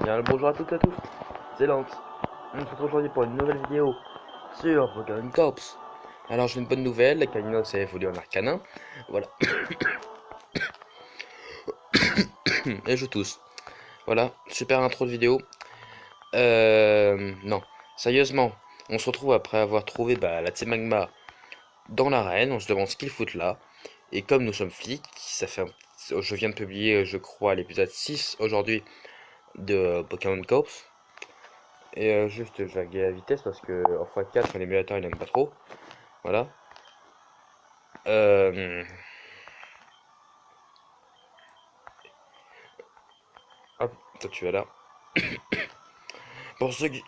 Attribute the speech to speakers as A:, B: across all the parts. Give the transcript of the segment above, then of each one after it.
A: Bien le bonjour à toutes et à tous, c'est Lance. On se retrouve aujourd'hui pour une nouvelle vidéo sur Pokémon Corps. Alors j'ai une bonne nouvelle, la canine s'est évolué en arcanin. Voilà, et je tousse. Voilà, super intro de vidéo. Non, sérieusement, on se retrouve après avoir trouvé la Magma dans l'arène, on se demande ce qu'ils foutent là. Et comme nous sommes flics, je viens de publier, je crois, l'épisode 6 aujourd'hui de Pokémon Corps. Et juste, je vais régler la vitesse parce que en x4, l'émulateur il aime pas trop. Voilà. Euh... Hop, toi tu es là. Pour ceux qui,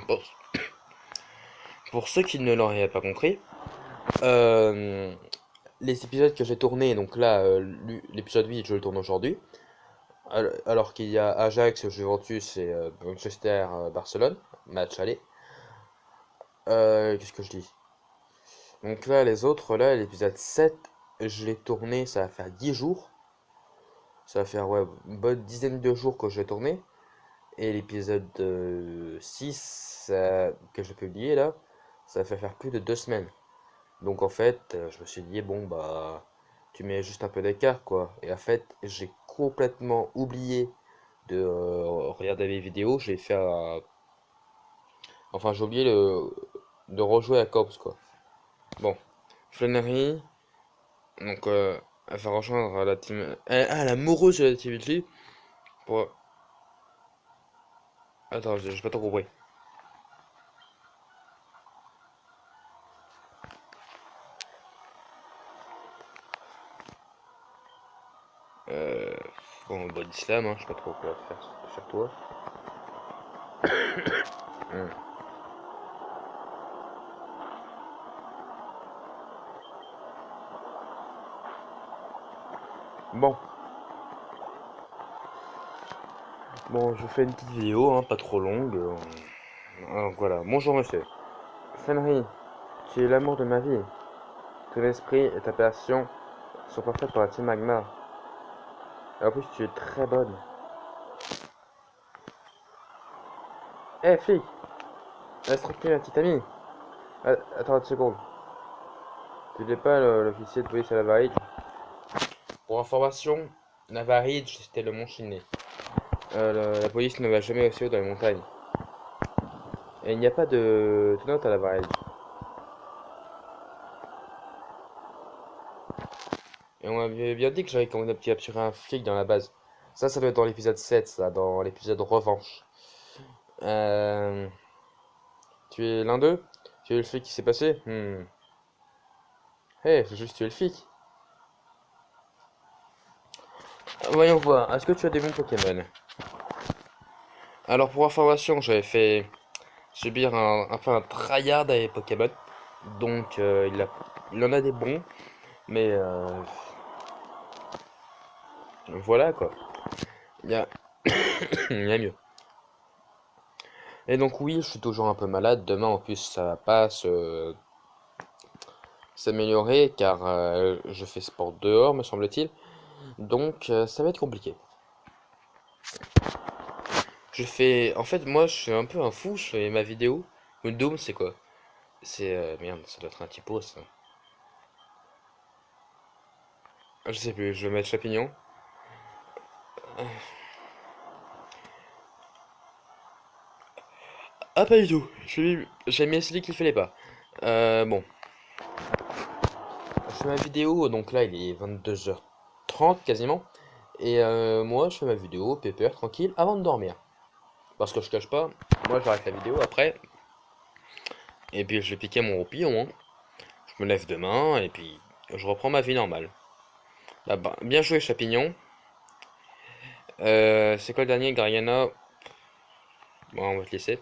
A: pour, pour ceux qui ne l'auraient pas compris, euh, les épisodes que j'ai tournés, donc là, l'épisode 8, je le tourne aujourd'hui. Alors qu'il y a Ajax, Juventus et Manchester, Barcelone, match aller. Qu'est-ce que je dis? Donc là, les autres, là, l'épisode 7, je l'ai tourné, ça va faire 10 jours. Ça va faire ouais, une bonne dizaine de jours que je l'ai tourné. Et l'épisode 6 que j'ai publié là, ça fait faire plus de 2 semaines. Donc en fait, je me suis dit, bon bah, tu mets juste un peu d'écart quoi. Et en fait, j'ai complètement oublié de regarder mes vidéos. J'ai fait Enfin, j'ai oublié de rejouer à Cops quoi. Bon, Flannery, donc elle va rejoindre la team. L'amoureuse de la team Italy pour. Attends, j'ai pas trop compris. Euh, bon, body slam, hein, je sais pas trop quoi faire sur toi. Hmm. Bon, bon, je fais une petite vidéo, hein, pas trop longue. Donc voilà, bonjour monsieur. Fenry, tu es l'amour de ma vie. Ton esprit et ta passion sont parfaits pour la team Magma. Et en plus, tu es très bonne. Eh fille, laisse tranquille ma petite amie. Attends une seconde. Tu n'es pas l'officier de police à la Varidge? Pour information, la Varidge, c'était le mont Chiné. La police ne va jamais aussi haut dans les montagnes. Et il n'y a pas de note à la Varidge. Et on m'avait bien dit que j'avais capturé un flic dans la base. Ça doit être dans l'épisode 7, ça, dans l'épisode Revanche. Euh, Tu es l'un d'eux? Tu es le flic qui s'est passé? Hey, c'est juste tu es le flic. Voyons voir, est-ce que tu as des bons Pokémon? Alors pour information, j'avais fait subir un peu un tryhard avec Pokémon. Donc il en a des bons, mais voilà quoi. Il y a, il y a mieux. Et donc oui, je suis toujours un peu malade. Demain en plus, ça va pas s'améliorer car je fais sport dehors, me semble-t-il. Donc ça va être compliqué. En fait, moi, je suis un peu un fou. Je fais ma vidéo. Une dôme, c'est quoi? C'est merde, ça doit être un typo ça. Je sais plus. Je vais mettre champignon. Ah pas du tout. J'ai mis celui qu'il fallait pas. Bon, je fais ma vidéo. Donc là, il est 22h30 quasiment. Et moi, je fais ma vidéo, pépère, tranquille, avant de dormir. Parce que je cache pas, moi j'arrête la vidéo après, et puis je vais piquer mon roupillon, hein. Je me lève demain, et puis je reprends ma vie normale. Bien joué, Chapignon. C'est quoi le dernier, Gariana? Bon, on va te laisser.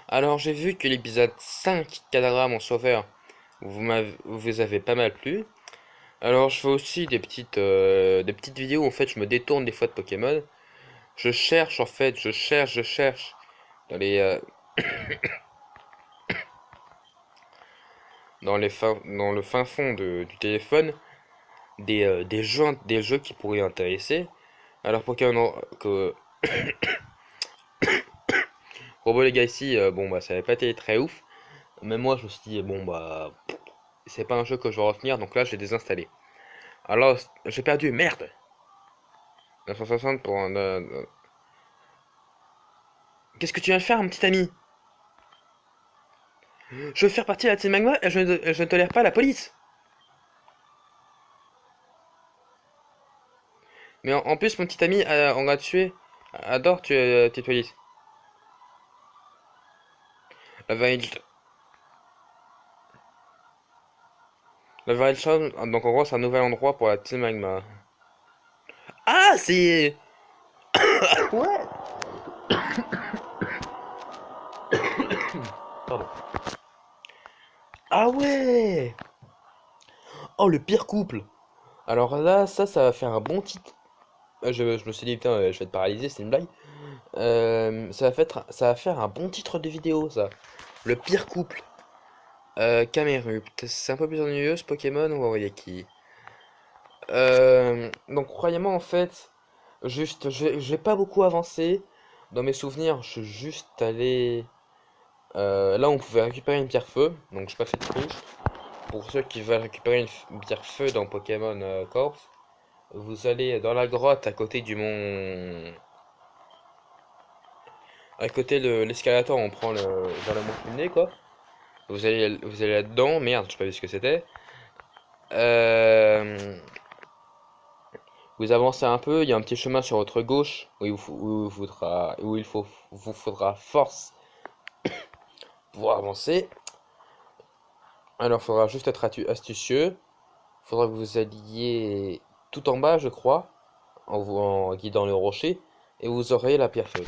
A: Alors, j'ai vu que l'épisode 5, Cadagram en sauveur, vous avez pas mal plu. Alors, je fais aussi des petites vidéos, en fait, je me détourne des fois de Pokémon. Je cherche, en fait, je cherche dans dans le fin fond du téléphone des jeux qui pourraient intéresser. Alors Pokémon que Robo Legacy, bon bah ça avait pas été très ouf. Mais moi je me suis dit, bon bah c'est pas un jeu que je vais retenir, donc là j'ai désinstallé. Alors j'ai perdu, merde! 960 pour un. Qu'est-ce que tu viens de faire, mon petit ami? Je veux faire partie de la Team Magma et je ne tolère pas la police! Mais en plus, mon petit ami, on l'a tué. Adore tuer tes police. La Wild. La Wildstone, donc en gros, c'est un nouvel endroit pour la Team Magma. Ah, c'est. Ouais! Pardon. Ah ouais! Oh, le pire couple! Alors là, ça va faire un bon titre. Je me suis dit, putain, je vais être paralysé, c'est une blague. Ça va faire un bon titre de vidéo, ça. Le pire couple. Camerupt. C'est un peu plus ennuyeux ce Pokémon, on va envoyer qui? Donc, croyez-moi, en fait, juste, j'ai pas beaucoup avancé. Dans mes souvenirs, je suis juste allé. Là, on pouvait récupérer une pierre feu, donc j'ai pas fait de triche. Pour ceux qui veulent récupérer une pierre feu dans Pokémon Corps, vous allez dans la grotte à côté du mont. À côté de l'escalator, on prend vers le mont Pulné, quoi. Vous allez là-dedans. Merde, je sais pas vu ce que c'était. Euh, vous avancez un peu, il y a un petit chemin sur votre gauche où il faudra force pour avancer. Alors, il faudra juste être astucieux. Il faudra que vous alliez tout en bas, je crois, en guidant le rocher, et vous aurez la pierre feuille.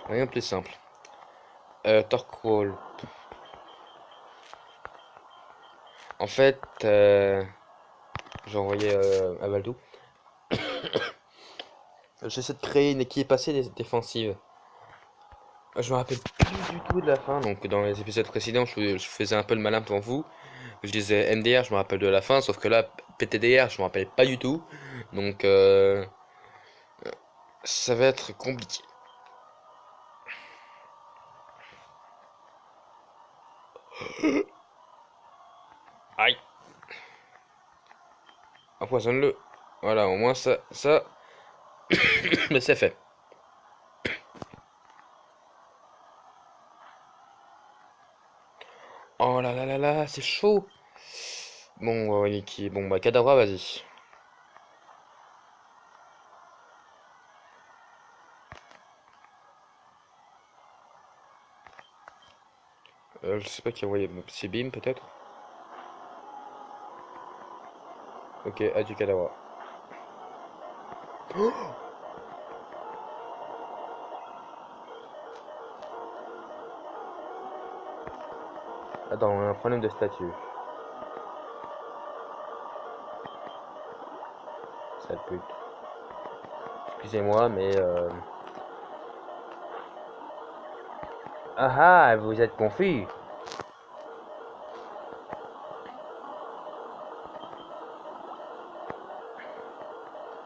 A: Rien de plus simple. Torquall. En fait, j'ai envoyé à Baldou. J'essaie de créer une équipe assez défensive. Je me rappelle plus du tout de la fin, donc dans les épisodes précédents, je faisais un peu le malin devant vous. Je disais MDR, je me rappelle de la fin, sauf que là, PTDR, je me rappelle pas du tout. Donc, ça va être compliqué. Aïe, empoisonne-le. Voilà, au moins ça, mais c'est fait. Oh là là là là, c'est chaud. Bon, Niki, bon bah Kadabra, vas-y. Je sais pas qui a envoyé, c'est Bim peut-être. Ok, adieu Kadabra. Attends, on a un problème de statut. Sale pute. Excusez-moi, mais ah ah, vous êtes confus.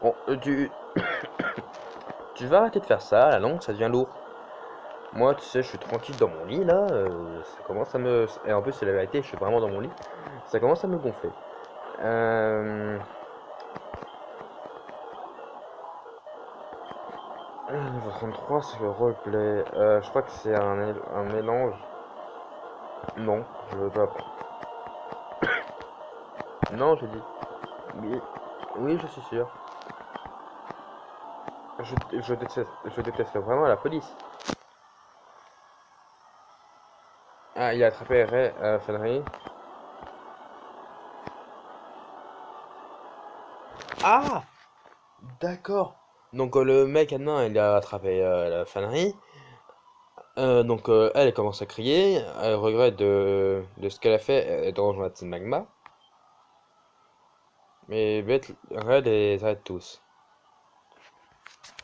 A: Bon, tu vas arrêter de faire ça, la langue, ça devient lourd. Moi, tu sais, je suis tranquille dans mon lit, là, ça commence à me. Et en plus, c'est la vérité, je suis vraiment dans mon lit. Ça commence à me gonfler. Euh... Niveau 33, c'est le roleplay. Je crois que c'est un mélange. Non, je veux pas. Non, j'ai dit. Oui, oui, je suis sûr. Je déteste vraiment la police. Ah, il a attrapé Ray Fenry. Ah! D'accord. Donc le mec maintenant il a attrapé la fanerie. Donc elle commence à crier. Elle regrette de ce qu'elle a fait et de rejoindre Team Magma. Mais bête, Red les arrête tous.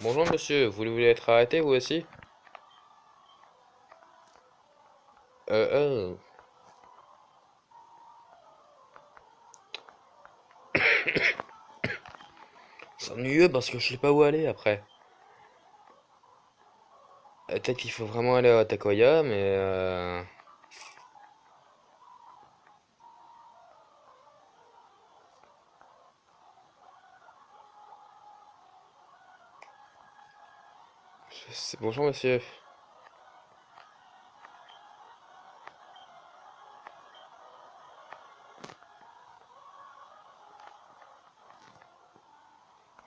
A: Bonjour monsieur, vous voulez être arrêté vous aussi? Euh, c'est ennuyeux parce que je sais pas où aller après. Peut-être qu'il faut vraiment aller à Takoya, mais bonjour monsieur.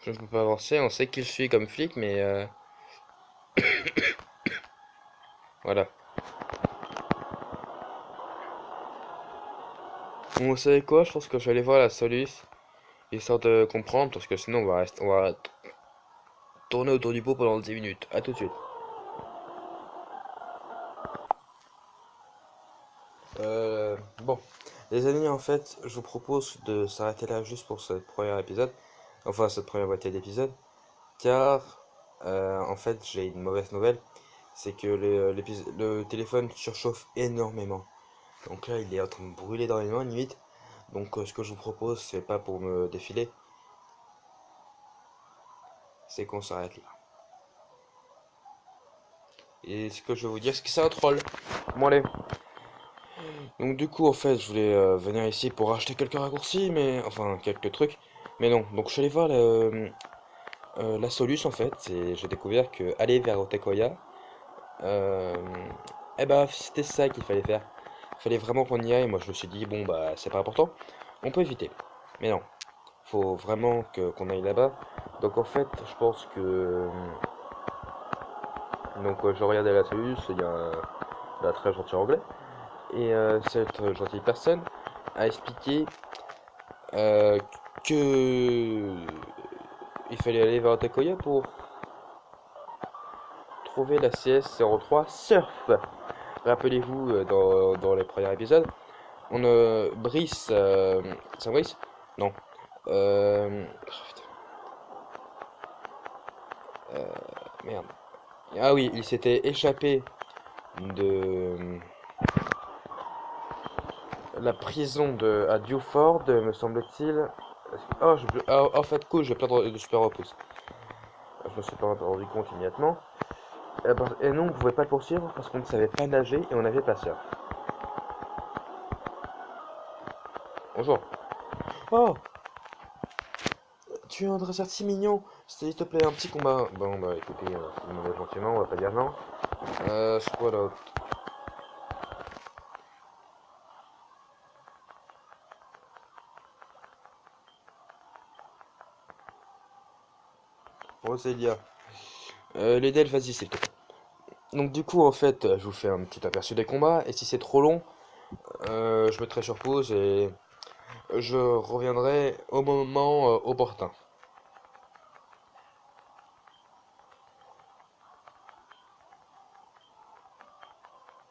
A: Je ne peux pas avancer, on sait qui je suis comme flic, mais voilà. Bon, vous savez quoi? Je pense que je vais aller voir la Solus, histoire de comprendre, parce que sinon on va tourner autour du pot pendant 10 minutes. À tout de suite. Bon, les amis, en fait, je vous propose de s'arrêter là juste pour ce premier épisode, enfin cette première moitié d'épisode, car en fait j'ai une mauvaise nouvelle, c'est que le téléphone surchauffe énormément. Donc là, il est en train de brûler dans les mains limite. Donc ce que je vous propose, c'est pas pour me défiler, c'est qu'on s'arrête là. Et ce que je vais vous dire, c'est que c'est un troll. Bon allez. Donc du coup, en fait, je voulais venir ici pour acheter quelques raccourcis, mais enfin quelques trucs. Mais non, donc je suis allé voir la Solus en fait, et j'ai découvert que aller vers Otekoya, euh, eh ben c'était ça qu'il fallait faire. Il fallait vraiment qu'on y aille. Moi je me suis dit bon bah c'est pas important, on peut éviter. Mais non, faut vraiment qu'on aille là-bas. Donc en fait, je pense que donc je regardais la Solus, il y a un très gentil anglais et cette gentille personne a expliqué euh, que il fallait aller vers Otekoya pour trouver la CS03 Surf. Rappelez-vous, dans les premiers épisodes, Brice. C'est Brice? Non. Merde. Ah oui, il s'était échappé de la prison à Dewford, me semble-t-il. Oh, en fait, cool, j'ai plein de super repousse. Je me suis pas rendu compte immédiatement. Et non, on pouvait pas le poursuivre parce qu'on ne savait pas nager et on n'avait pas surf. Bonjour. Oh, tu es un dresseur si mignon. S'il te plaît, un petit combat. Bon, bah écoutez, demandez gentiment, on va pas dire non. C'est quoi là? Oh, Célia. Les Delphes, vas-y, s'il te plaît. Donc, du coup, en fait, je vous fais un petit aperçu des combats. Et si c'est trop long, je mettrai sur pause et je reviendrai au moment opportun.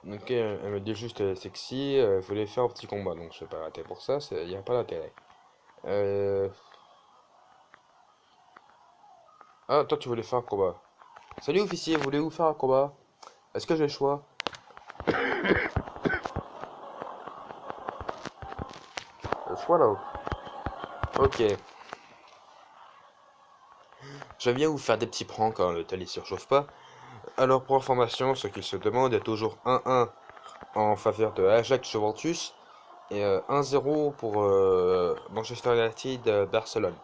A: Ok, elle me dit juste sexy, elle voulait faire un petit combat, donc je vais pas rater pour ça, il n'y a pas d'intérêt. Euh... Ah, toi tu voulais faire un combat. Salut officier, voulez-vous faire un combat? Est-ce que j'ai le choix? Le choix là. Ok. J'aime bien vous faire des petits pranks quand le télé surchauffe pas. Alors pour information, ce qu'il se demande, il y a toujours 1-1 en faveur de Ajax Juventus et 1-0 pour Manchester United Barcelone.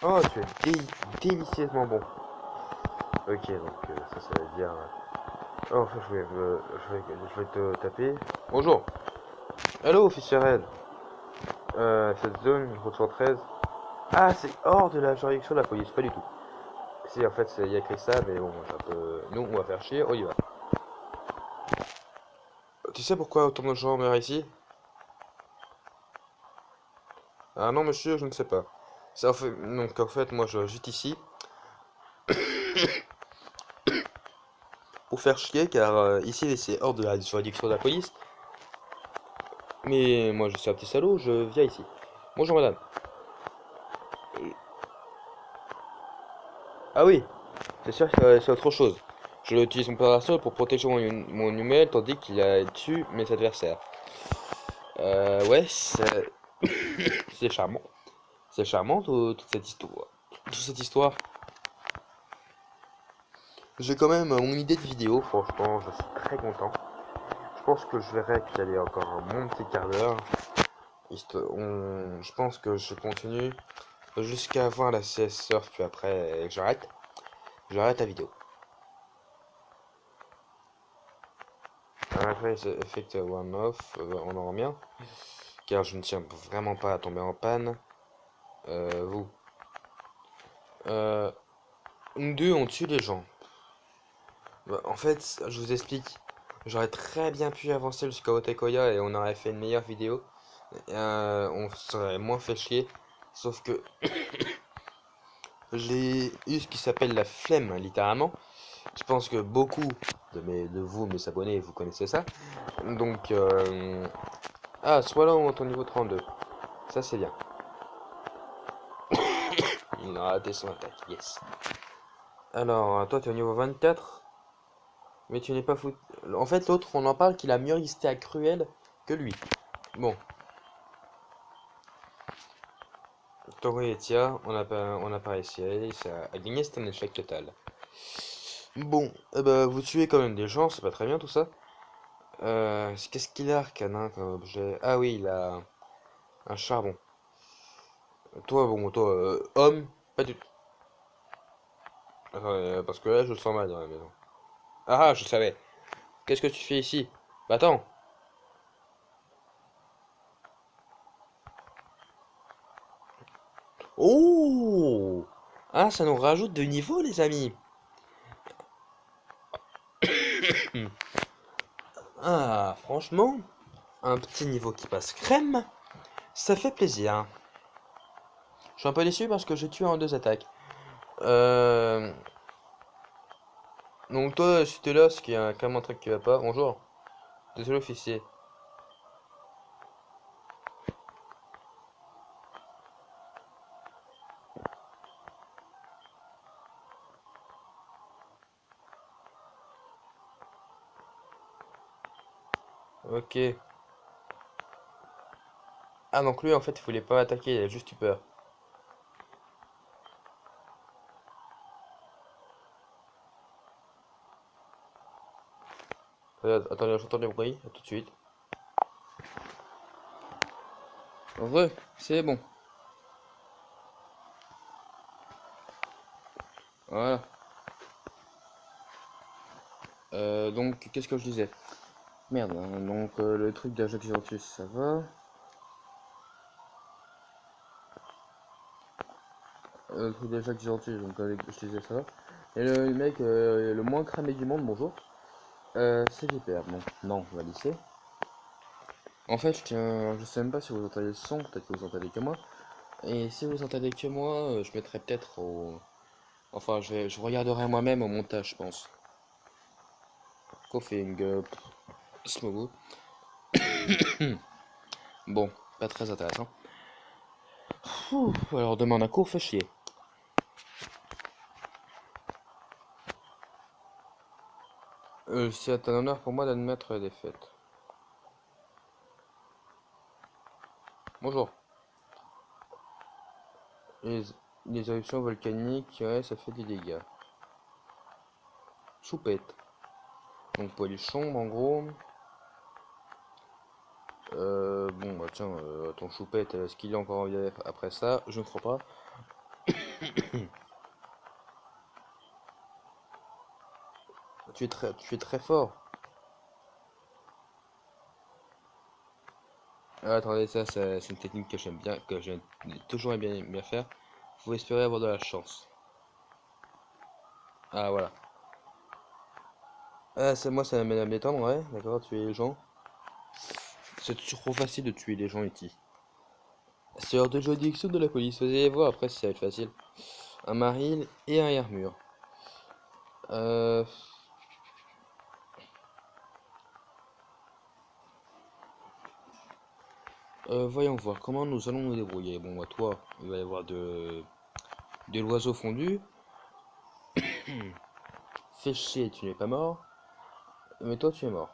A: Oh, tu es délicieusement bon. Ok, donc ça veut dire. Oh, enfin, je vais te taper. Bonjour. Allô, officier Red. Cette zone, route 113. Ah, c'est hors de la juridiction de la police, pas du tout. Si, en fait, il y a écrit ça, mais bon, c'est un peu. Nous, on va faire chier, on y va. Tu sais pourquoi autant de gens meurent ici? Ah non, monsieur, je ne sais pas. Donc, en fait, moi, je juste ici pour faire chier, car ici, c'est hors de la juridiction de la police. Mais moi, je suis un petit salaud, je viens ici. Bonjour, madame. Ah oui, c'est sûr que c'est autre chose. Je utilise mon parasol pour protéger mon numérique tandis qu'il a tué mes adversaires. Ouais, c'est charmant. C'est charmant toute cette histoire. Toute cette histoire. J'ai quand même mon idée de vidéo, franchement, je suis très content. Je pense que je verrai qu'il y a encore un bon petit quart d'heure. Je pense que je continue jusqu'à voir la CS Surf, puis après j'arrête. J'arrête la vidéo. Après, effect one off, on en revient. Car je ne tiens vraiment pas à tomber en panne. Vous. Nous deux, on tue les gens. Bah, en fait, je vous explique. J'aurais très bien pu avancer jusqu'à Otekoya et on aurait fait une meilleure vidéo. On serait moins fait chier. Sauf que j'ai eu ce qui s'appelle la flemme, littéralement. Je pense que beaucoup de vous, mes abonnés, vous connaissez ça. Donc, ah, soit là on monte au niveau 32. Ça, c'est bien. Il a raté son attaque, yes. Alors, toi, tu es au niveau 24. Mais tu n'es pas foutu. En fait, l'autre, on en parle qu'il a mieux résisté à Cruel que lui. Bon. Toro et Tia, on n'a pas réussi. Ça a gagné, c'est un échec total. Bon, eh ben, vous tuez quand même des gens, c'est pas très bien tout ça. Qu'est-ce qu'il a, Arcanin, comme objet? Ah oui, il a un charbon. Toi, homme, pas du tout. Attends, parce que là, je le sens mal dans la maison. Ah, je savais. Qu'est-ce que tu fais ici? Bah attends. Oh! Ah, ça nous rajoute de niveau, les amis. Ah, franchement, un petit niveau qui passe crème, ça fait plaisir. Je suis un peu déçu parce que j'ai tué en 2 attaques. Euh... Donc toi, si t'es là, c'est qu'il y a quand même un truc qui va pas. Bonjour. Désolé, officier. Ok. Ah, donc lui, en fait, il voulait pas attaquer, il a juste eu peur. Attendez, j'entends des bruits, à tout de suite. En vrai, c'est bon. Voilà. Donc, qu'est-ce que je disais? Merde, hein, donc le truc d'Ajax Juventus, ça va. Le truc d'Ajax Juventus, donc je disais ça va. Et le mec le moins cramé du monde, bonjour. C'est JPR, bon, non, on va lycée. En fait, je sais même pas si vous entendez le son, peut-être que vous entendez que moi. Et si vous entendez que moi, je mettrai peut-être au... Enfin, je regarderai moi-même au montage, je pense. Coughing, smooth. Bon, pas très intéressant. Alors demain on a cours, fait chier. C'est un honneur pour moi d'admettre la défaite. Bonjour. Les, les éruptions volcaniques, ouais, ça fait des dégâts. Choupette. Donc polichon, en gros. Bon, bah tiens, ton choupette, est-ce qu'il est encore en vie après ça? Je ne crois pas. Tu es très fort. Ah, attendez, c'est une technique que j'aime bien, que j'ai toujours bien faire. Faut espérer avoir de la chance. Ah, voilà. Ah, c'est moi, ça m'aide à m'étendre, ouais, d'accord, tuer les gens. C'est trop facile de tuer les gens ici. C'est l'heure de juridiction de la police, vous allez voir, après ça va être facile. Un maril et un armure. Euh... Voyons voir comment nous allons nous débrouiller. Bon, bah, toi, il va y avoir de l'oiseau fondu. Fais chier, tu n'es pas mort. Mais toi, tu es mort.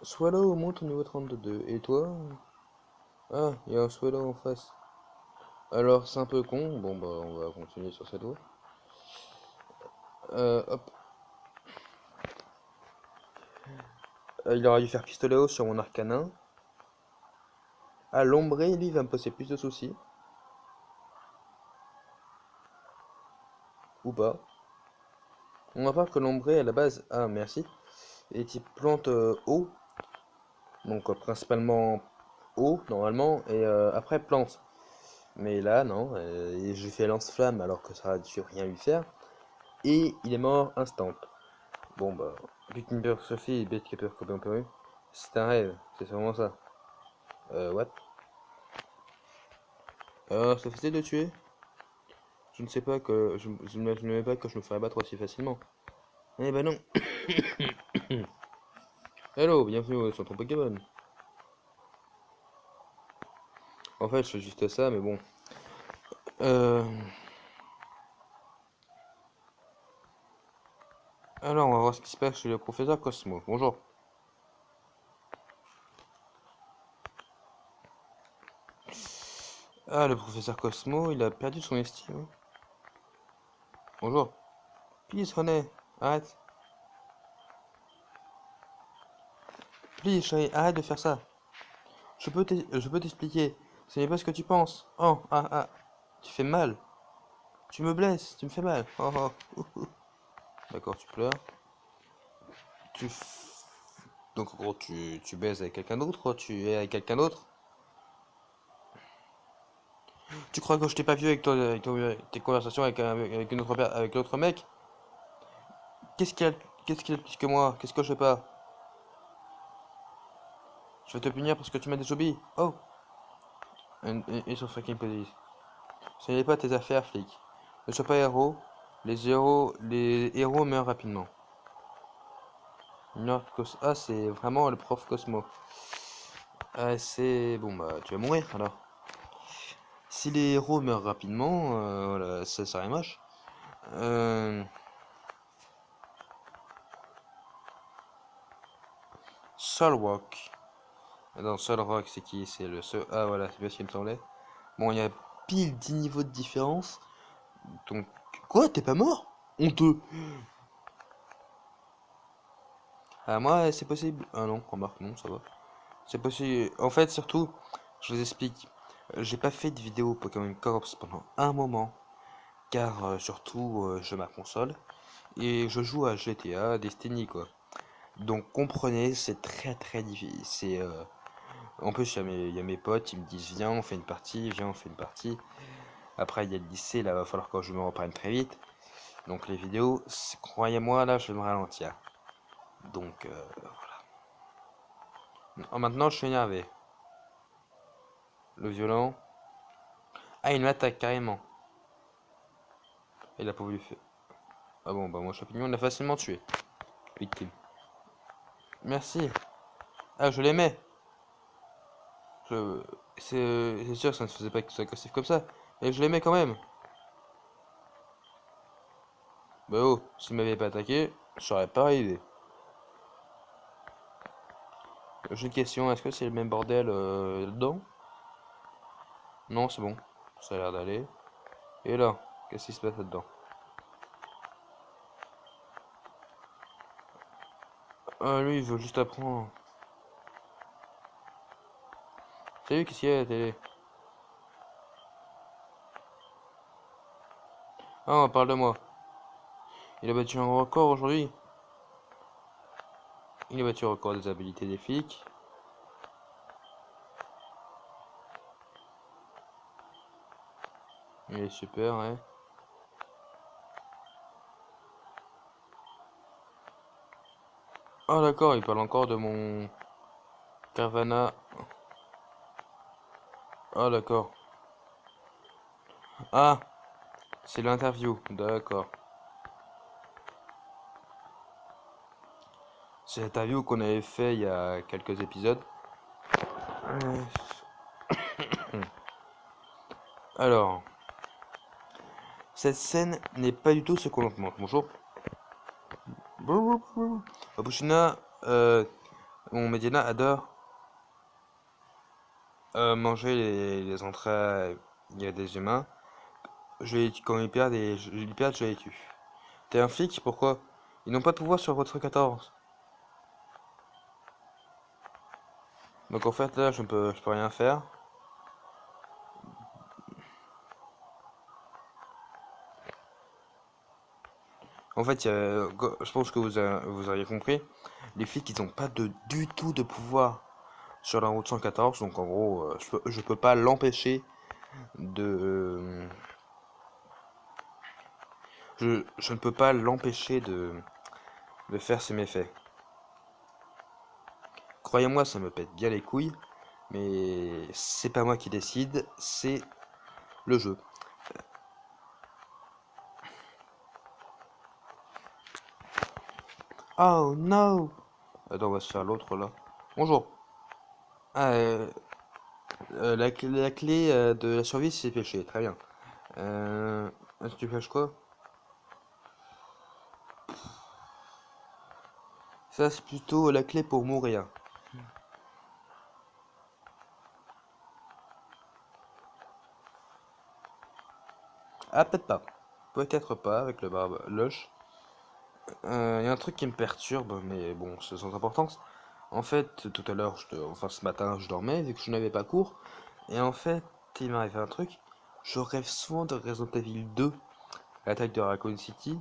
A: Swallow monte au niveau 32. Et toi? Ah, il y a un Swallow en face. Alors, c'est un peu con. Bon, bah, on va continuer sur cette voie. Hop. Il aurait dû faire pistolet haut sur mon arcanin. Ah, l'ombré, lui, va me poser plus de soucis. Ou pas. On va voir que l'ombré, à la base, ah, merci, est type plante eau. Donc, principalement eau, normalement. Et après, plante. Mais là, non. J'ai fait lance-flamme alors que ça a dû rien lui faire. Et il est mort instant. Bon, bah, Big Timber Sophie et Bête Capper Copain Perru. C'est un rêve, c'est vraiment ça. What? Ça faisait de le tuer? Je ne sais pas que. Je n'imaginais pas que je me ferais battre aussi facilement. Eh ben non! Hello, bienvenue sur ton Pokémon. En fait, je fais juste ça, mais bon. Euh... Alors, on va voir ce qui se passe chez le professeur Cosmo. Bonjour. Ah, le professeur Cosmo, il a perdu son estime. Bonjour. Please, René, arrête. Please, chérie, arrête de faire ça. Je peux t'expliquer. Ce n'est pas ce que tu penses. Oh, ah, ah. Tu fais mal. Tu me blesses, tu me fais mal. Oh, oh. D'accord, tu pleures. Tu... Donc, en gros, tu baises avec quelqu'un d'autre, tu es avec quelqu'un d'autre. Tu crois que je t'ai pas vu avec toi, tes conversations avec une autre, avec l'autre mec? Qu'est-ce qu'il a, qu'est-ce qu'il a de plus que moi? Qu'est-ce que je fais pas? Je vais te punir parce que tu m'as désobéi. Oh! Et son fucking police. Ce n'est pas tes affaires, flic. Ne sois pas héros. Les héros meurent rapidement. Ah, c'est vraiment le prof Cosmo. Ah, c'est... Bon, bah, tu vas mourir, alors. Si les héros meurent rapidement, voilà, ça serait moche. Euh... Solrock. Non, Solrock, c'est qui? C'est le seul... Ah, voilà, c'est bien ce qu'il me semblait. Bon, il y a pile 10 niveaux de différence. Donc... Quoi? T'es pas mort? Honteux. Ah, moi, c'est possible. Ah non, remarque, non, ça va. C'est possible. En fait, surtout, je vous explique. J'ai pas fait de vidéo Pokémon Corps pendant un moment. Car surtout, je ma console. Et je joue à GTA, Destiny, quoi. Donc comprenez, c'est très très difficile. En plus, il y a mes potes, ils me disent viens, on fait une partie, viens, on fait une partie. Après, il y a le lycée, là, va falloir que je me reprenne très vite. Donc les vidéos, croyez-moi, là, je vais me ralentir. Donc voilà. Maintenant, je suis énervé. Le violent. Ah, il m'attaque carrément. Il a pas voulu faire. Ah bon, bah moi, champignon, il l'a facilement tué. Victime. Merci. Ah, je l'aimais. Je... C'est sûr que ça ne se faisait pas que ce soit agressif comme ça. Mais je l'aimais quand même. Bah oh, s'il m'avait pas attaqué, je serais pas arrivé. J'ai une question, est-ce que c'est le même bordel là-dedans? Non, c'est bon. Ça a l'air d'aller. Et là, qu'est-ce qui se passe là-dedans? Ah, lui, il veut juste apprendre. Salut, qu'est-ce qu'il y a à la télé? Ah, on parle de moi. Il a battu un record aujourd'hui. Il a battu le record des habilités des flics. Il est super, ouais. Ah, d'accord, il parle encore de mon Carvana. Ah, d'accord. Ah, c'est l'interview, d'accord. C'est l'interview qu'on avait fait il y a quelques épisodes. Euh, Alors, cette scène n'est pas du tout ce qu'on entend. Bonjour. Babushina, Mon Medina adore manger les entrailles. Il y a des humains. Quand ils perdent, je les tue. T'es un flic, pourquoi? Ils n'ont pas de pouvoir sur votre 14. Donc en fait là je peux rien faire. En fait, je pense que vous auriez compris, les flics ils n'ont pas du tout de pouvoir sur la route 114, donc en gros je peux pas l'empêcher de... je ne peux pas l'empêcher de faire ses méfaits. Croyez-moi, ça me pète bien les couilles, mais c'est pas moi qui décide, c'est le jeu. Oh no! Attends, on va se faire l'autre là. Bonjour. Ah, la clé de la survie, c'est pêcher. Très bien. Tu pêches quoi? Ça, c'est plutôt la clé pour mourir. Ah, peut-être pas. Peut-être pas avec le barbe lush. Il y a un truc qui me perturbe, mais bon, c'est sans importance. En fait, tout à l'heure, enfin ce matin, je dormais vu que je n'avais pas cours. Et en fait, il m'est arrivé un truc. Je rêve souvent de Resident Evil 2, l'attaque de Raccoon City.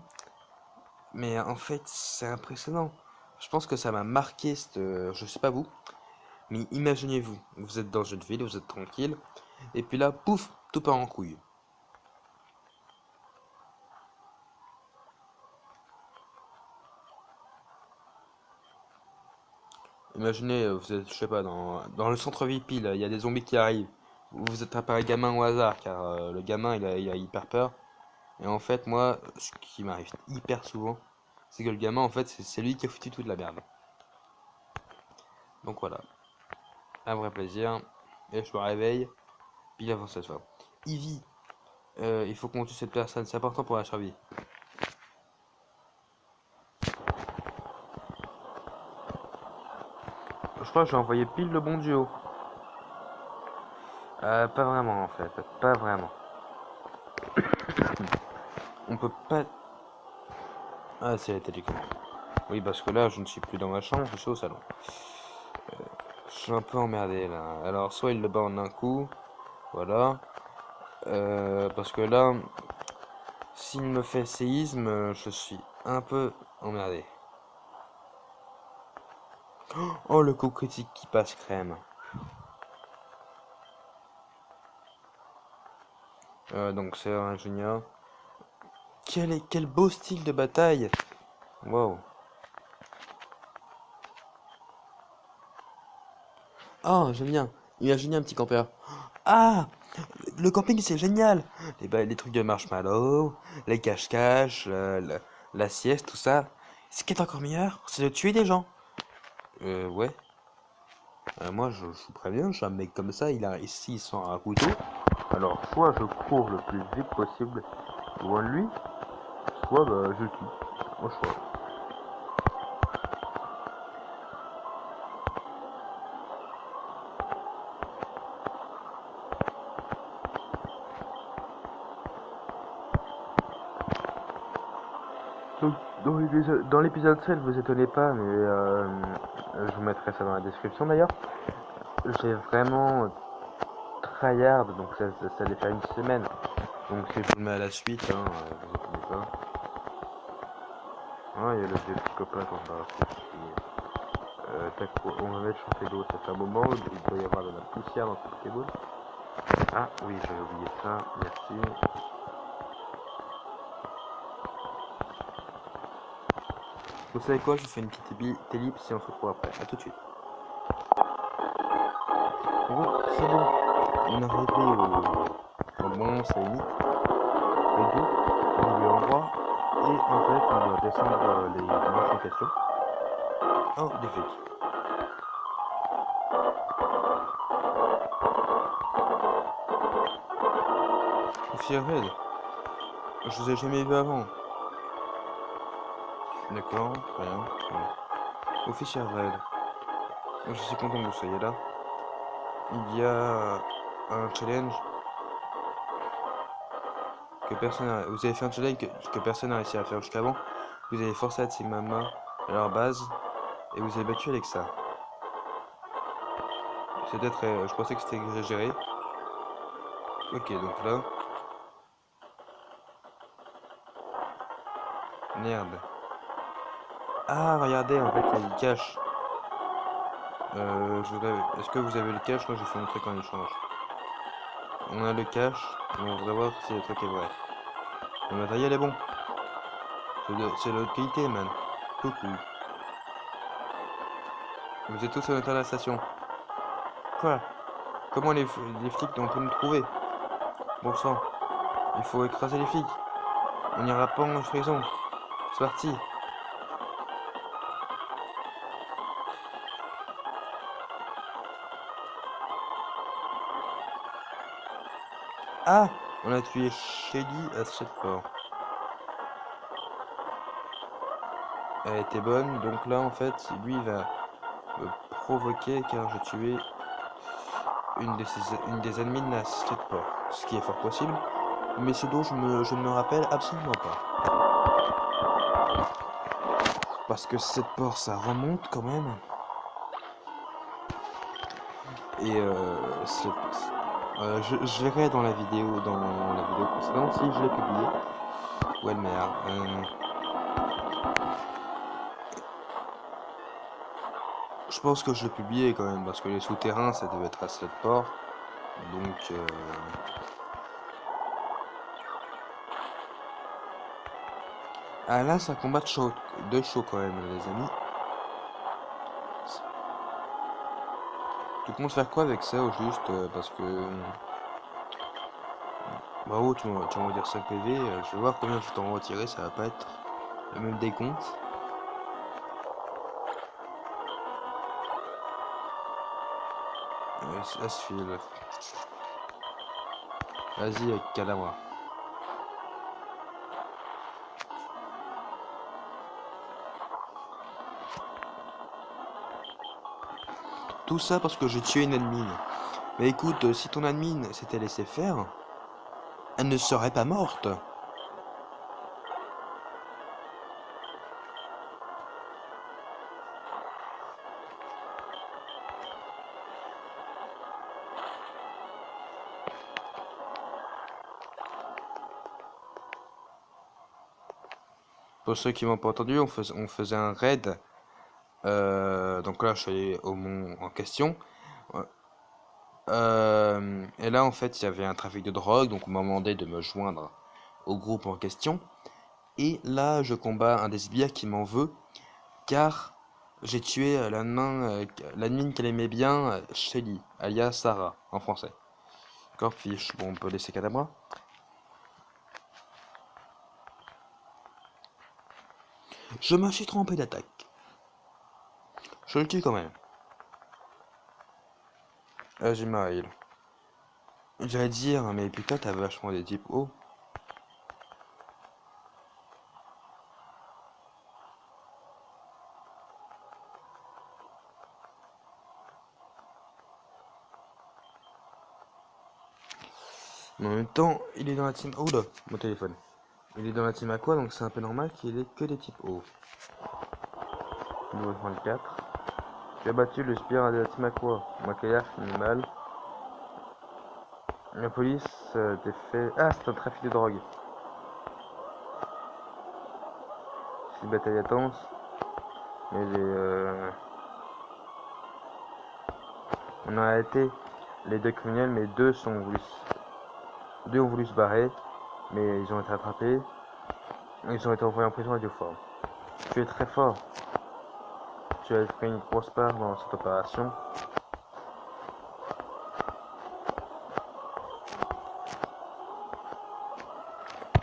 A: Mais en fait, c'est impressionnant. Je pense que ça m'a marqué, je sais pas vous, mais imaginez-vous, vous êtes dans une ville, vous êtes tranquille, et puis là, pouf, tout part en couille. Imaginez, vous êtes, je sais pas, dans le centre-ville pile, il y a des zombies qui arrivent. Vous attrapez un gamin au hasard, car le gamin, il a hyper peur. Et en fait, moi, ce qui m'arrive hyper souvent, c'est que le gamin, en fait, c'est lui qui a foutu toute la merde. Donc voilà, un vrai plaisir. Et je me réveille, pile avant cette fois. Ivy, il faut qu'on tue cette personne, c'est important pour la survie. Je crois que j'ai envoyé pile le bon duo. Pas vraiment en fait, pas vraiment. On peut pas... Ah, c'est la télécommande. Oui, parce que là, je ne suis plus dans ma chambre, je suis au salon. Je suis un peu emmerdé là. Alors, soit il le bat en un coup, voilà. Parce que là, s'il me fait séisme, je suis un peu emmerdé. Oh, le coup critique qui passe crème. Donc, c'est un ingénieur. Quel beau style de bataille! Wow. Oh, j'aime bien. Imaginez un petit campeur. Ah! Le camping, c'est génial! Les trucs de marshmallow, les cache-cache, la sieste, tout ça. Ce qui est encore meilleur, c'est de tuer des gens. Ouais. Moi, je vous préviens, je suis un mec comme ça, il a ici sans un couteau. Alors, soit je cours le plus vite possible loin de lui, soit bah, je tue. Au choix. Donc, dans l'épisode 7, vous étonnez pas, mais je vous mettrai ça dans la description d'ailleurs. J'ai vraiment tryhard, donc ça allait faire une semaine. Donc si je vous le mets à la suite, hein, vous étonnez pas. Ah, il y a le vieux psychopathe en bas. On va mettre chauffer d'eau, ça fait un moment, il doit y avoir de la poussière dans ce Pokéball. Ah oui, j'avais oublié ça, merci. Vous savez quoi, je vous fais une petite ellipse et on se retrouve après. A tout de suite. Bon, c'est bon. On est arrivé au bon, ça limite. Le doux, on lui envoie. Et en fait, on doit descendre les manches en question. Oh, des flics. Officier Red, je vous ai jamais vu avant. D'accord, rien. Officier Red, Je suis content que vous soyez là. Il y a un challenge que personne n'a... Vous avez fait un challenge que personne n'a réussi à faire jusqu'avant. Vous avez forcé Hatsumama à leur base et vous avez battu Alexa. C'était très... Je pensais que c'était exagéré. Ok, donc là... Merde. Ah, regardez, en fait, il y a du cache. Est-ce que vous avez le cache? Moi, j'ai fait mon truc en échange. On a le cache, mais on voudrait voir si le truc est vrai. Le matériel est bon. C'est de haute qualité, man. Coucou. Vous êtes tous à l'intérieur de la station. Quoi? Comment les flics ont pu nous trouver? Bon sang, il faut écraser les flics. On n'ira pas en prison. C'est parti. Ah! On a tué Shelly à Stratford. Elle était bonne, donc là en fait, lui il va me provoquer car j'ai tué une des admins à Stratford. Ce qui est fort possible, mais ce dont je ne me rappelle absolument pas. Parce que Stratford ça remonte quand même. Et je verrai dans la vidéo précédente si je l'ai publié. Ouais, merde. Je pense que je l'ai publié quand même parce que les souterrains ça devait être à Stratford. Donc ah là c'est un combat de chaud quand même les amis. Tu comptes faire quoi avec ça au juste parce que bravo tu m'envoies dire 5 PV, je vais voir combien je t'en retirer, ça va pas être le même décompte. Ça se file. Vas-y cadavre. Tout ça parce que j'ai tué une admin. Mais écoute, si ton admin s'était laissé faire, elle ne serait pas morte. Pour ceux qui m'ont pas entendu, on faisait un raid. Donc là, je suis allé au mont en question. Et là, en fait, il y avait un trafic de drogue, donc on m'a demandé de me joindre au groupe en question. Et là, je combats un des sbires qui m'en veut, car j'ai tué l'admin qu'elle aimait bien, Shelly, alias Sarah, en français. D'accord, fiche. Bon, on peut laisser Cadabra. Je me suis trompé d'attaque. Je le tue quand même. J'ai ma heal. J'allais dire, mais putain, t'as vachement des types hauts. Mais en même temps, il est dans la team. Oh là, mon téléphone. Il est dans la team Aqua, donc c'est un peu normal qu'il ait que des types hauts. Niveau 34. Tu as battu le spire de la team Aqua. Makaya finit mal. La police t'es fait. Ah, c'est un trafic de drogue. 6 batailles intenses. Mais on a arrêté les deux criminels, mais deux ont voulu se barrer, mais ils ont été attrapés. Ils ont été envoyés en prison à 2 fois. Tu es très fort. Tu as pris une grosse part dans cette opération.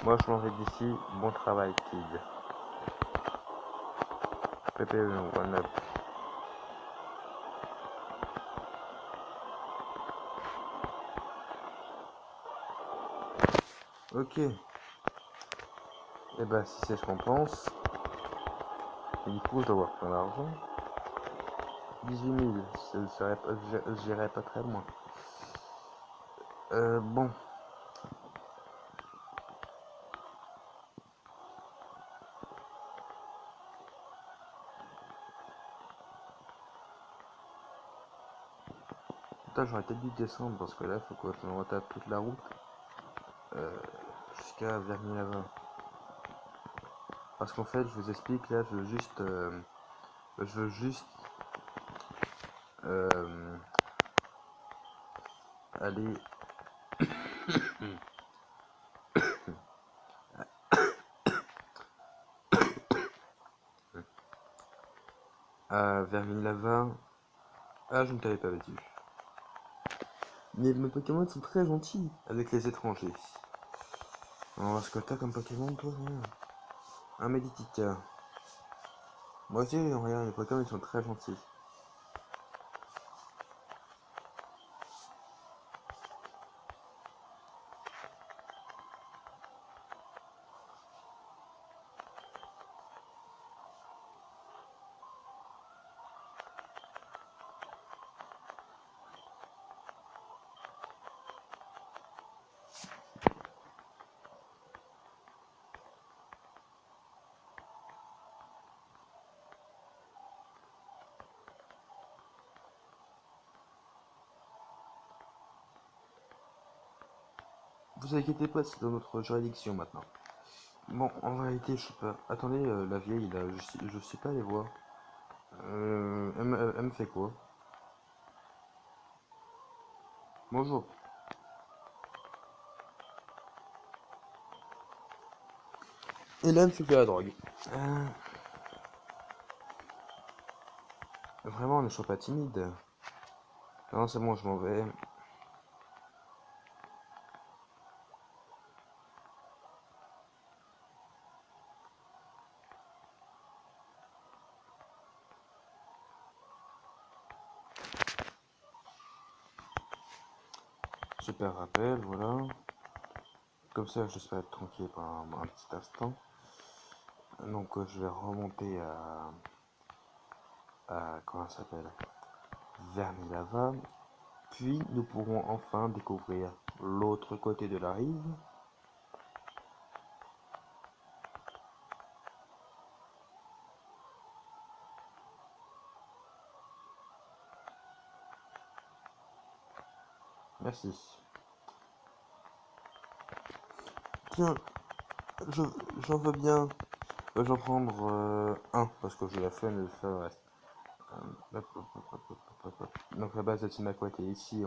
A: Moi, je m'en vais d'ici. Bon travail, kid. PPE, one up. Ok. Et bah, si c'est ce qu'on pense. Et du coup, je dois avoir plein d'argent. 18 000, j'irai pas très loin. Bon. Putain, j'aurais peut-être dû descendre parce que là, faut que je me retape toute la route euh, jusqu'à Vernier-la-Vin. Parce qu'en fait, je vous explique, là, je veux juste euh, aller à Vernier-la-Vin. Ah, je ne t'avais pas dit. Mais mes Pokémon sont très gentils avec les étrangers. Alors, ce que t'as comme Pokémon, toi, rien. Un Meditica. Moi aussi, regarde, les Pokémon, ils sont très gentils. Vous inquiétez pas, c'est dans notre juridiction maintenant. Bon, en réalité, je sais pas. Attendez, la vieille, là, je sais pas les voix. Elle me fait quoi? Bonjour. Et là, elle me fait que la drogue. Vraiment, ne sois pas timide. Non, c'est bon, je m'en vais. Super rappel, voilà. Comme ça, j'espère être tranquille pendant un petit instant. Donc, je vais remonter comment ça s'appelle? Vermilava. Puis, nous pourrons enfin découvrir l'autre côté de la rive. Merci. Tiens, je, j'en veux bien. J'en prendre un, parce que j'ai la flemme de faire le reste. Donc la base de Timagma était ici,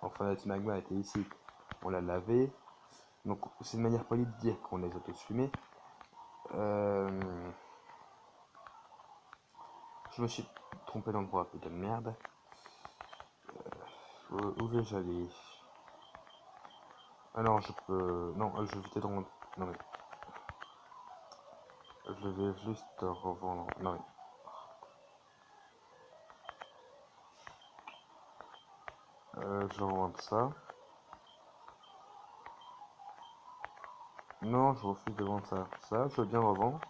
A: enfin la Timagma était ici, on l'a lavé. Donc c'est une manière polie de dire qu'on les a tous fumés. Euh, je me suis trompé d'endroit, putain de merde. Où vais-je aller? Ah non, je peux... Non, je vais peut-être... Non mais... Je vais juste revendre... Non mais... je revends ça. Non, je refuse de vendre ça. Ça, je veux bien revendre.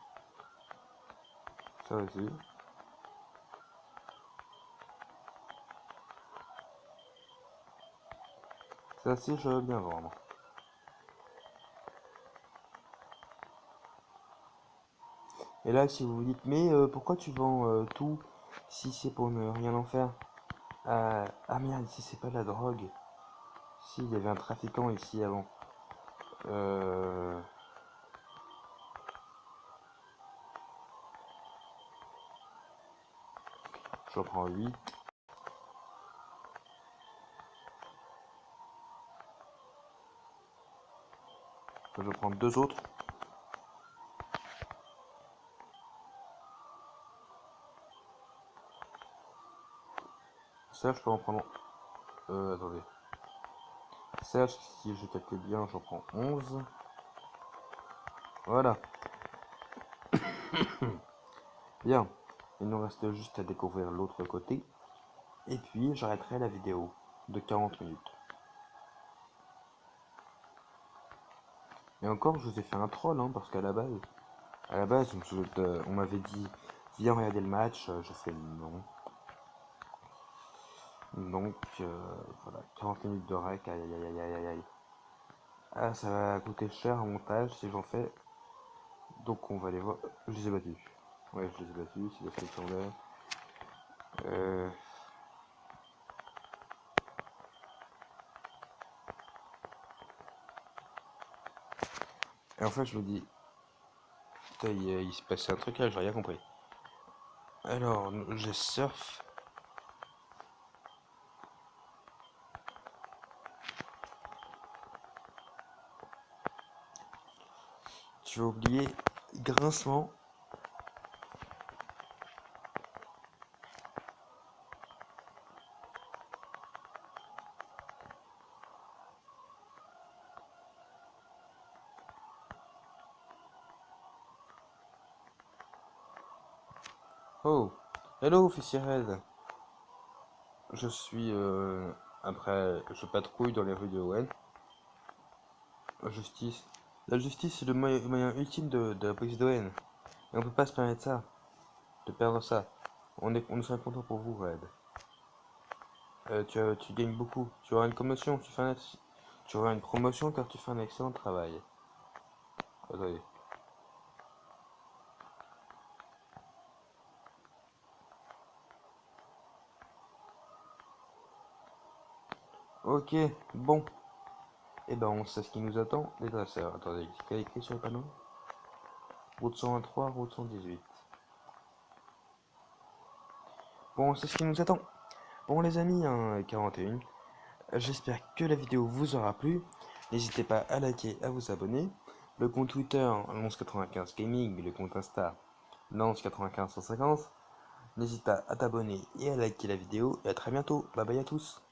A: Ça aussi. Ça aussi, je veux bien vendre. Et là, si vous vous dites, mais pourquoi tu vends tout si c'est pour ne rien en faire? Ah merde, ici c'est pas de la drogue. Si, il y avait un trafiquant ici avant. Euh, je prends 8. Je prends deux autres. Ça, je peux en prendre. Attendez. Ça, si je calcule bien, j'en prends 11. Voilà. Bien. Il nous reste juste à découvrir l'autre côté. Et puis, j'arrêterai la vidéo de 40 minutes. Et encore, je vous ai fait un troll, hein, parce à la base, on m'avait dit, viens regarder le match. Je fais non. Donc voilà, 40 minutes de rec, aïe aïe aïe aïe aïe aïe. Ah, ça va coûter cher en montage si j'en fais. Donc on va aller voir. Je les ai battus. Ouais, je les ai battus, c'est la section là. Euh... Et en fait, je me dis, putain, il se passait un truc là, j'ai rien compris. Alors, je surf. Tu as oublié grincement. Oh, hello, officier Red. Je suis. Après, je patrouille dans les rues de Owen. La justice. La justice, c'est le moyen ultime de la police d'Owen. Et on peut pas se permettre ça, de perdre ça. On est content pour vous, Red. Tu gagnes beaucoup. Tu auras une promotion, tu auras une promotion car tu fais un excellent travail. Attendez. Ok, bon. Eh ben, on sait ce qui nous attend. Les dresseurs. Attendez, qu'est-ce qu'il y a écrit sur le panneau? Route 123, route 118. Bon, on sait ce qui nous attend. Bon, les amis, hein, 41. J'espère que la vidéo vous aura plu. N'hésitez pas à liker, à vous abonner. Le compte Twitter, Lance95 Gaming, le compte Insta, Lance95 150. N'hésite pas à t'abonner et à liker la vidéo. Et à très bientôt. Bye bye à tous.